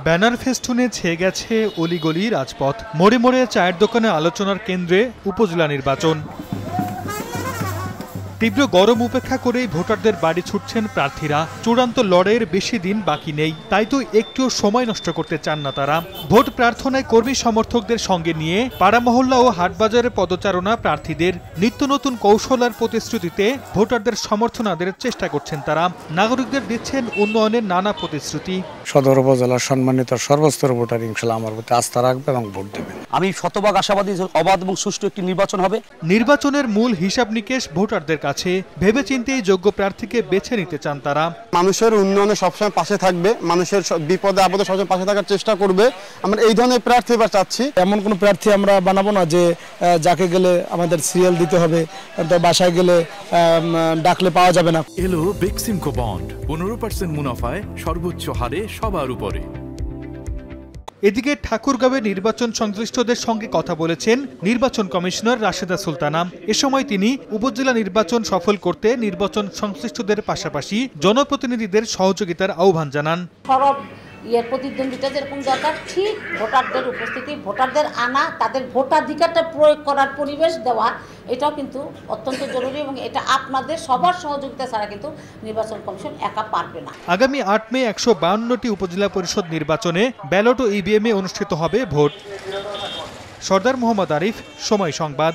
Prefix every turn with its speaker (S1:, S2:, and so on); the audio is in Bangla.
S1: ব্যানার ফেস্টুনে ছেয়ে গেছে অলিগলি রাজপথ, মোড়ে মোড়ে চায়ের দোকানে আলোচনার কেন্দ্রে উপজেলা নির্বাচন। তীব্র গরম উপেক্ষা করেই ভোটারদের বাড়ি ছুটছেন প্রার্থীরা। চূড়ান্ত লড়াইয়ের বেশি দিন বাকি নেই, তাই তো একটুও সময় নষ্ট করতে চান না তারা। ভোট প্রার্থনায় কর্মী সমর্থকদের সঙ্গে নিয়ে পাড়া মহল্লা ও হাটবাজারে পদচারণা প্রার্থীদের। নিত্য নতুন কৌশল আর প্রতিশ্রুতিতে ভোটারদের সমর্থন আদায়ের চেষ্টা করছেন তারা। নাগরিকদের দিচ্ছেন উন্নয়নের নানা প্রতিশ্রুতি।
S2: সদর উপজেলার সম্মানিত সর্বস্তর ভোটার ইনশাআল্লাহ আমার প্রতি আস্থা রাখবে এবং ভোট দেবে।
S3: আমি শতভাগ আশাবাদী অবাধ এবং সুষ্ঠু একটি নির্বাচন হবে।
S1: নির্বাচনের মূল হিসাব নিকেশ ভোটারদের কাছে, ভেবেচিন্তেই যোগ্য প্রার্থীকে বেছে নিতে চান তারা।
S4: মানুষের উন্নয়নে সবসময় পাশে থাকবে, মানুষের বিপদে আপদে সবসময় পাশে থাকার চেষ্টা করবে। আমরা এই ধরনের প্রার্থী এবার চাচ্ছি।
S5: এমন কোনো প্রার্থী আমরা বানাবো না যে যাকে গেলে আমাদের সিরিয়াল দিতে হবে, বাসায় গেলে ডাকলে পাওয়া যাবে না।
S6: এলো বেক্সিমকো বন্ড, 15% মুনাফায় সর্বোচ্চ হারে সবার উপরে।
S1: এদিকে ঠাকুরগাঁওয়ে নির্বাচন সংশ্লিষ্টদের সঙ্গে কথা বলেছেন নির্বাচন কমিশনার রাশেদা সুলতানা। এ সময় তিনি উপজেলা নির্বাচন সফল করতে নির্বাচন সংশ্লিষ্টদের পাশাপাশি জনপ্রতিনিধিদের সহযোগিতার আহ্বান জানান।
S7: প্রতিদ্বন্দ্বিতা যেরকম দরকার, ঠিক ভোটারদের উপস্থিতি, ভোটারদের আনা, তাদের ভোটাধিকারটা প্রয়োগ করার পরিবেশ দেওয়া, এটাও কিন্তু অত্যন্ত জরুরি এবং এটা আপনাদের সবার সহযোগিতা ছাড়া কিন্তু নির্বাচন কমিশন একা পারবে না।
S1: আগামী ৮ মে ১৫২টি উপজেলা পরিষদ নির্বাচনে ব্যালট ও ইভিএমে অনুষ্ঠিত হবে ভোট। সরদার মোহাম্মদ আরিফ, সময় সংবাদ।